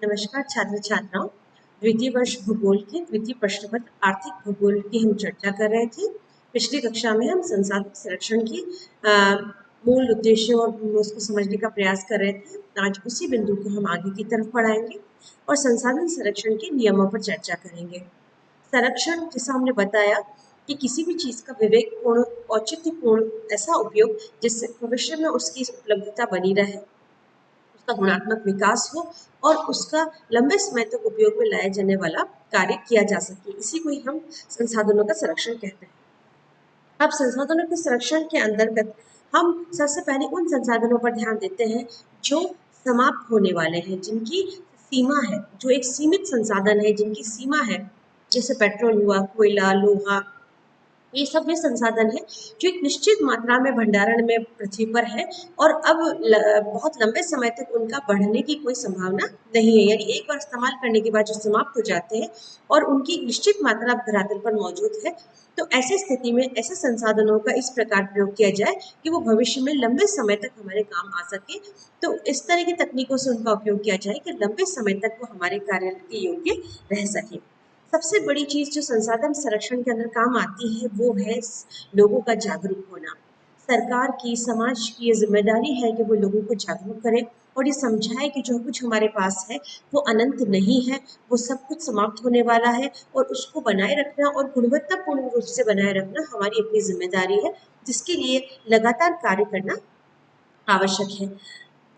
नमस्कार छात्र छात्राओं। द्वितीय वर्ष भूगोल के द्वितीय प्रश्न पत्र आर्थिक भूगोल की हम चर्चा कर रहे थे। पिछली कक्षा में हम संसाधन संरक्षण की मूल उद्देश्यों और उसको समझने का प्रयास कर रहे थे। आज उसी बिंदु को हम आगे की तरफ बढ़ाएंगे और संसाधन संरक्षण के नियमों पर चर्चा करेंगे। संरक्षण, जैसा हमने बताया कि किसी भी चीज का विवेकपूर्ण औचित्यपूर्ण ऐसा उपयोग जिससे भविष्य में उसकी उपलब्धता बनी रहे, उसका गुणात्मक विकास हो और उसका लंबे समय तक उपयोग में लाया जाने वाला कार्य किया जा सके, इसी को ही हम संसाधनों का संरक्षण कहते हैं। अब संसाधनों के संरक्षण के अंतर्गत हम सबसे पहले उन संसाधनों पर ध्यान देते हैं जो समाप्त होने वाले हैं, जिनकी सीमा है, जो एक सीमित संसाधन है, जिनकी सीमा है, जैसे पेट्रोल हुआ, कोयला, लोहा, ये सब वे संसाधन है जो एक निश्चित मात्रा में भंडारण में पृथ्वी पर है और अब बहुत लंबे समय तक उनका बढ़ने की कोई संभावना नहीं है। यानी एक बार इस्तेमाल करने के बाद जो समाप्त हो जाते हैं और उनकी निश्चित मात्रा धरातल पर मौजूद है, तो ऐसी स्थिति में ऐसे संसाधनों का इस प्रकार प्रयोग किया जाए कि वो भविष्य में लंबे समय तक हमारे काम आ सके। तो इस तरह की तकनीकों से उनका उपयोग किया जाए कि लंबे समय तक वो हमारे कार्य के योग्य रह सके। सबसे बड़ी चीज जो संसाधन संरक्षण के अंदर काम आती है वो है लोगों का जागरूक होना। सरकार की, समाज की ये जिम्मेदारी है कि वो लोगों को जागरूक करे और ये समझाए कि जो कुछ हमारे पास है वो अनंत नहीं है, वो सब कुछ समाप्त होने वाला है और उसको बनाए रखना और गुणवत्तापूर्ण रूप से बनाए रखना हमारी अपनी जिम्मेदारी है, जिसके लिए लगातार कार्य करना आवश्यक है।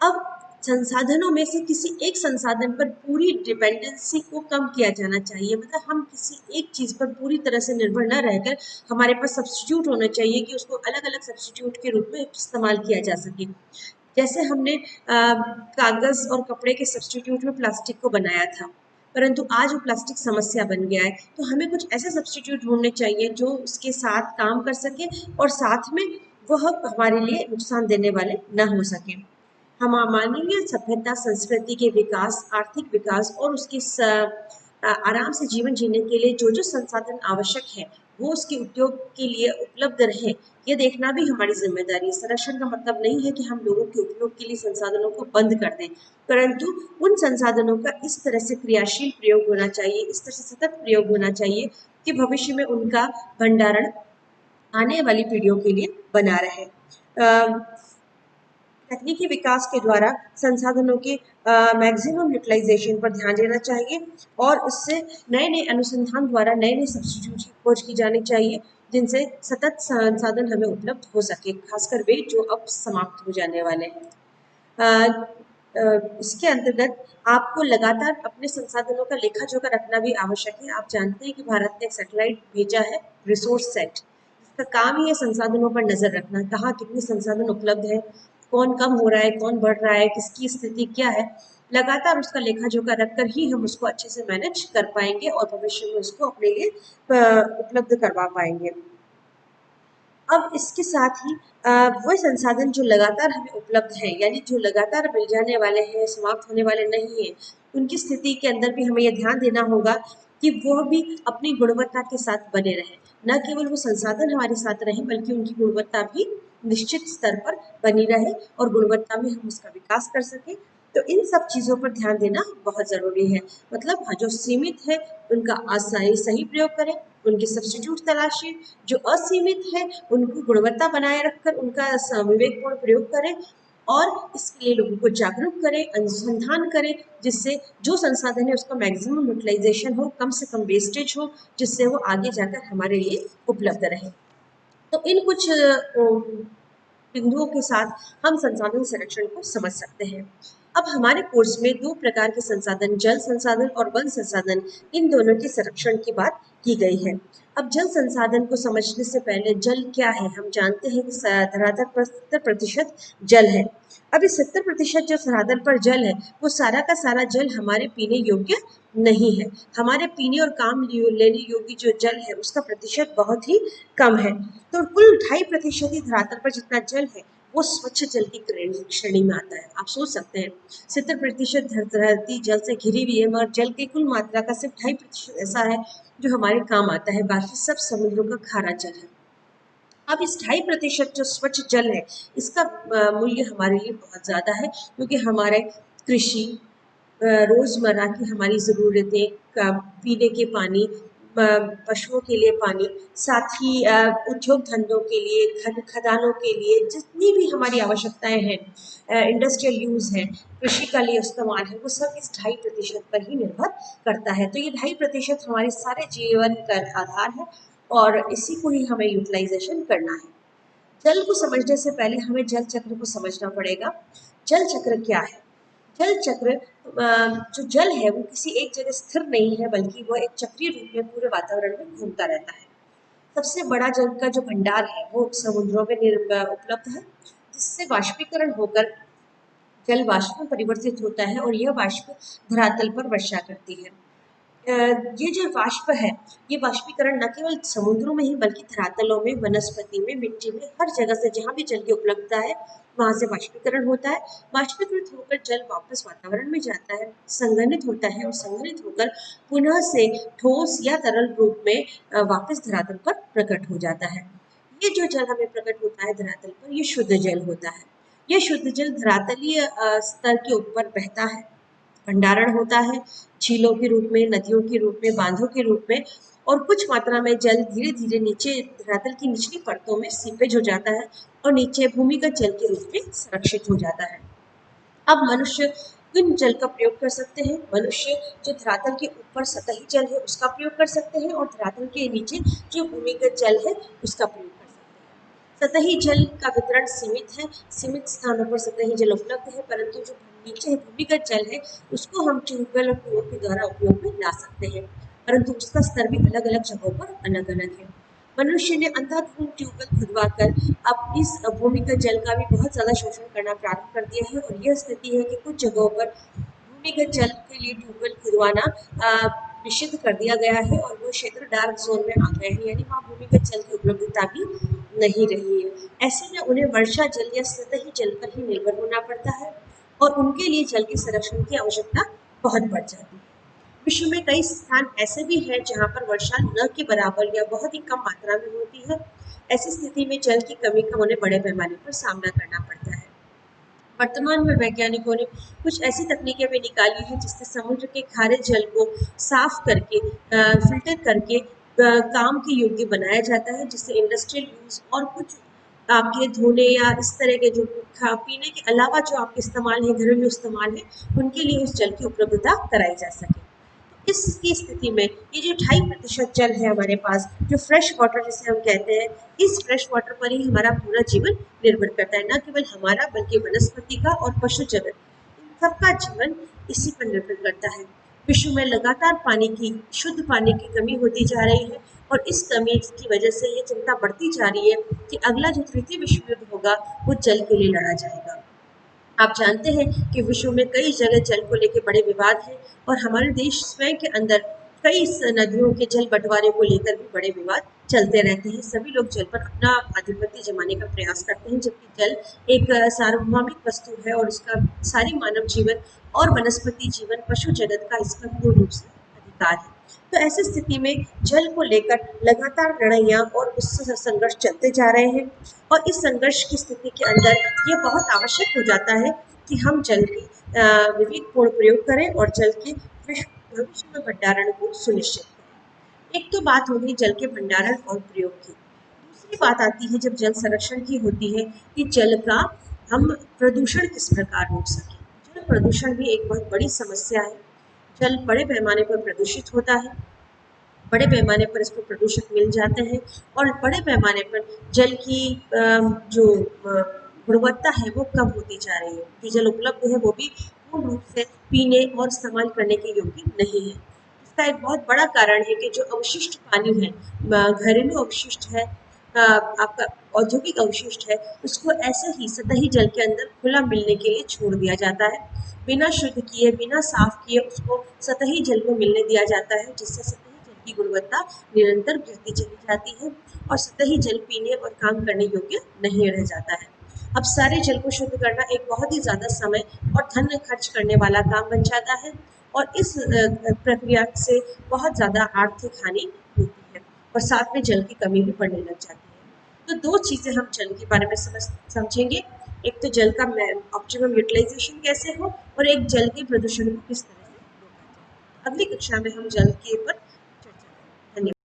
अब संसाधनों में से किसी एक संसाधन पर पूरी डिपेंडेंसी को कम किया जाना चाहिए। मतलब हम किसी एक चीज पर पूरी तरह से निर्भर न रहकर हमारे पास सब्स्टिट्यूट होना चाहिए कि उसको अलग अलग सब्स्टिट्यूट के रूप में इस्तेमाल किया जा सके। जैसे हमने कागज और कपड़े के सब्स्टिट्यूट में प्लास्टिक को बनाया था, परंतु आज वो प्लास्टिक समस्या बन गया है, तो हमें कुछ ऐसे सब्स्टिट्यूट ढूंढने चाहिए जो उसके साथ काम कर सके और साथ में वह हमारे लिए नुकसान देने वाले न हो सके। हम मानवीय सभ्यता, संस्कृति के विकास, आर्थिक विकास और उसके आराम से जीवन जीने के लिए जो जो संसाधन आवश्यक है वो उसके उपयोग के लिए उपलब्ध रहे, ये देखना भी हमारी जिम्मेदारी है। संरक्षण का मतलब नहीं है कि हम लोगों के उपयोग के लिए संसाधनों को बंद कर दें, परंतु उन संसाधनों का इस तरह से क्रियाशील प्रयोग होना चाहिए, इस तरह से सतत प्रयोग होना चाहिए कि भविष्य में उनका भंडारण आने वाली पीढ़ियों के लिए बना रहे। तकनीकी विकास के द्वारा संसाधनों के मैक्सिमम यूटिलाइजेशन पर ध्यान देना चाहिए और उससे नए नए अनुसंधान द्वारा नए नए सब्स्टिट्यूट की खोज की जानी चाहिए, जिनसे सतत संसाधन हमें उपलब्ध हो सके, खासकर वे जो अब समाप्त हो जाने वाले हैं। इसके अंतर्गत आपको लगातार अपने संसाधनों का लेखा जोखा रखना भी आवश्यक है। आप जानते हैं कि भारत ने एक सैटेलाइट भेजा है, रिसोर्स सेट, इसका काम ही है संसाधनों पर नजर रखना, कहाँ कितने संसाधन उपलब्ध है, कौन कम हो रहा है, कौन बढ़ रहा है, किसकी स्थिति क्या है। लगातार उसका लेखा जोखा रखकर ही हम उसको अच्छे से मैनेज कर पाएंगे और भविष्य में उसको अपने लिए उपलब्ध करवा पाएंगे। अब इसके साथ ही वो संसाधन जो लगातार हमें उपलब्ध है, यानी जो लगातार मिल जाने वाले हैं, समाप्त होने वाले नहीं है, उनकी स्थिति के अंदर भी हमें यह ध्यान देना होगा कि वह भी अपनी गुणवत्ता के साथ बने रहे। न केवल वो संसाधन हमारे साथ रहे बल्कि उनकी गुणवत्ता भी निश्चित स्तर पर बनी रहे और गुणवत्ता में हम उसका विकास कर सके। तो इन सब चीजों पर ध्यान देना बहुत जरूरी है। मतलब जो सीमित है उनका सही प्रयोग करें, उनके सब्स्टिट्यूट तलाशें, जो असीमित है उनको गुणवत्ता बनाए रखकर उनका विवेकपूर्ण प्रयोग करें और इसके लिए लोगों को जागरूक करें, अनुसंधान करें, जिससे जो संसाधन है उसका मैक्सिमम यूटिलाइजेशन हो, कम से कम वेस्टेज हो, जिससे वो आगे जाकर हमारे लिए उपलब्ध रहे। तो इन कुछ बिंदुओं के साथ हम संसाधन संरक्षण को समझ सकते हैं। अब हमारे कोर्स में दो प्रकार के संसाधन, जल संसाधन और वन संसाधन, इन दोनों के संरक्षण की बात की गई है। अब जल संसाधन को समझने से पहले जल क्या है, हम जानते हैं कि धरातल पर 70% जल है। अब इस 70% जो धरातल पर जल है वो सारा का सारा जल हमारे पीने योग्य नहीं है। हमारे पीने और काम लेने योग्य जो जल है उसका प्रतिशत बहुत ही कम है। तो कुल 2.5% ही धरातल पर जितना जल है वो स्वच्छ जल की श्रेणी में आता है। आप सोच सकते हैं 70% धरती जल से घिरी हुई है, मगर जल की कुल मात्रा का सिर्फ 2.5% ऐसा है जो हमारे काम आता है, बाकी सब समुद्रों का खारा जल है। अब इस 2.5% जो स्वच्छ जल है इसका मूल्य हमारे लिए बहुत ज्यादा है, क्योंकि हमारे कृषि, रोज़मर्रा की हमारी ज़रूरतें पीने के पानी, पशुओं के लिए पानी, साथ ही उद्योग धंधों के लिए, खदानों के लिए जितनी भी हमारी आवश्यकताएं हैं, इंडस्ट्रियल यूज़ है, कृषि का लिए इस्तेमाल है, वो सब इस 2.5% पर ही निर्भर करता है। तो ये 2.5% हमारे सारे जीवन का आधार है और इसी को ही हमें यूटिलाइजेशन करना है। जल को समझने से पहले हमें जल चक्र को समझना पड़ेगा। जल चक्र क्या है? जल चक्र जो जल है वो किसी एक जगह स्थिर नहीं है, बल्कि वो एक चक्रीय रूप में पूरे वातावरण में घूमता रहता है। सबसे बड़ा जल का जो भंडार है वो समुद्रों में उपलब्ध है, जिससे वाष्पीकरण होकर जल वाष्प में परिवर्तित होता है और यह वाष्प धरातल पर वर्षा करती है। ये जो वाष्प है, ये वाष्पीकरण न केवल समुद्रों में ही बल्कि धरातलों में, वनस्पति में, मिट्टी में, हर जगह से जहाँ भी जल की उपलब्धता है वहाँ से वाष्पीकरण होता है। वाष्पीकृत होकर जल वापस वातावरण में जाता है, संघनित होता है और संघनित होकर पुनः से ठोस या तरल रूप में वापस धरातल पर प्रकट हो जाता है। ये जो जल हमें प्रकट होता है धरातल पर, ये शुद्ध जल होता है। यह शुद्ध जल धरातलीय स्तर के ऊपर बहता है, भंडारण होता है झीलों के रूप में, नदियों के रूप में, बांधों के रूप में, और कुछ मात्रा में जल धीरे धीरे नीचे धरातल की निचली परतों में सीपेज हो जाता है और नीचे भूमिगत जल के रूप में संरक्षित हो जाता है। अब मनुष्य किन जल का प्रयोग कर सकते हैं? मनुष्य जो धरातल के ऊपर सतही जल है उसका प्रयोग कर सकते हैं और धरातल के नीचे जो भूमिगत जल है उसका प्रयोग कर सकते हैं। सतही जल का वितरण सीमित है, सीमित स्थानों पर सतही जल उपलब्ध है, परंतु जो नीचे भूमिगत जल है उसको हम ट्यूबवेल और कुओं के द्वारा उपयोग में ला सकते हैं, परंतु उसका स्तर भी अलग अलग जगहों पर अलग अलग है। मनुष्य ने अंधाधुंध ट्यूबवेल खुदवाकर अब इस भूमिगत जल का भी बहुत ज़्यादा शोषण करना प्रारंभ कर दिया है और यह स्थिति है कि कुछ जगहों पर भूमिगत जल के लिए ट्यूबवेल खुदवाना निषिद्ध कर दिया गया है और वो क्षेत्र डार्क जोन में आ गए हैं, यानी वहाँ भूमिगत जल की उपलब्धता भी नहीं रही है। ऐसे में उन्हें वर्षा जल या सतही जल पर ही निर्भर होना पड़ता है और उनके लिए जल के संरक्षण की आवश्यकता बहुत बढ़ जाती है। विश्व में कई स्थान ऐसे भी हैं जहाँ पर वर्षा न के बराबर या बहुत ही कम मात्रा में होती है। ऐसी स्थिति में जल की कमी का उन्हें बड़े पैमाने पर सामना करना पड़ता है। वर्तमान में वैज्ञानिकों ने कुछ ऐसी तकनीकें भी निकाली हैं जिससे समुद्र के खारे जल को साफ करके, फिल्टर करके काम के योग्य बनाया जाता है, जिससे इंडस्ट्रियल यूज और कुछ आपके धोने या इस तरह के जो पीने के अलावा जो आपके इस्तेमाल है, घरेलू इस्तेमाल है, उनके लिए उस जल की उपलब्धता कराई जा सके। इसकी स्थिति में ये जो 2.5% जल है हमारे पास, जो फ्रेश वाटर जिसे हम कहते हैं, इस फ्रेश वाटर पर ही हमारा पूरा जीवन निर्भर करता है, न केवल हमारा बल्कि वनस्पति का और पशु जगत, इन सबका जीवन इसी पर निर्भर करता है। विश्व में लगातार पानी की, शुद्ध पानी की कमी होती जा रही है और इस कमी की वजह से ये चिंता बढ़ती जा रही है कि अगला जो तृतीय विश्व युद्ध होगा वो जल के लिए लड़ा जाएगा। आप जानते हैं कि विश्व में कई जगह जल को लेकर बड़े विवाद हैं और हमारे देश स्वयं के अंदर कई नदियों के जल बंटवारे को लेकर भी बड़े विवाद चलते रहते हैं। सभी लोग जल पर अपना आधिपत्य जमाने का प्रयास करते हैं, जबकि जल एक सार्वभौमिक वस्तु है और उसका सारी मानव जीवन और वनस्पति जीवन, पशु जगत का इस पर पूर्ण रूप से अधिकार है। तो ऐसी स्थिति में जल को लेकर लगातार लड़ाइयाँ और उससे संघर्ष चलते जा रहे हैं और इस संघर्ष की स्थिति के अंदर ये बहुत आवश्यक हो जाता है कि हम जल की विवेकपूर्ण प्रयोग करें और जल के भविष्य में भंडारण को सुनिश्चित करें। एक तो बात होगी जल के भंडारण और प्रयोग की। दूसरी बात आती है जब जल संरक्षण की होती है कि जल का हम प्रदूषण किस प्रकार रोक सकें। जल प्रदूषण भी एक बहुत बड़ी समस्या है। जल बड़े पैमाने पर प्रदूषित होता है, बड़े पैमाने पर इसको प्रदूषक मिल जाते हैं और बड़े पैमाने पर जल की जो गुणवत्ता है वो कम होती जा रही है। जो जल उपलब्ध है वो भी पूर्ण रूप से पीने और इस्तेमाल करने के योग्य नहीं है। इसका एक बहुत बड़ा कारण है कि जो अवशिष्ट पानी है, घरेलू अवशिष्ट है, आपका औद्योगिक अवशिष्ट है, उसको ऐसे ही सतही जल के अंदर खुला मिलने के लिए छोड़ दिया जाता है। बिना शुद्ध किए, बिना साफ किए उसको सतही जल में मिलने दिया जाता है, जिससे सतही जल की गुणवत्ता निरंतर गिरती चली जाती है और सतही जल पीने और काम करने योग्य नहीं रह जाता है। अब सारे जल को शुद्ध करना एक बहुत ही ज़्यादा समय और धन खर्च करने वाला काम बन जाता है और इस प्रक्रिया से बहुत ज़्यादा आर्थिक हानि होती है और साथ में जल की कमी भी बढ़ने लग जाती है। तो दो चीज़ें हम जल के बारे में समझेंगे। एक तो जल का ऑप्टिमम यूटिलाइजेशन कैसे हो और एक जल के प्रदूषण को किस तरह से रोका जाए। अगली कक्षा में हम जल के ऊपर चर्चा करेंगे। धन्यवाद।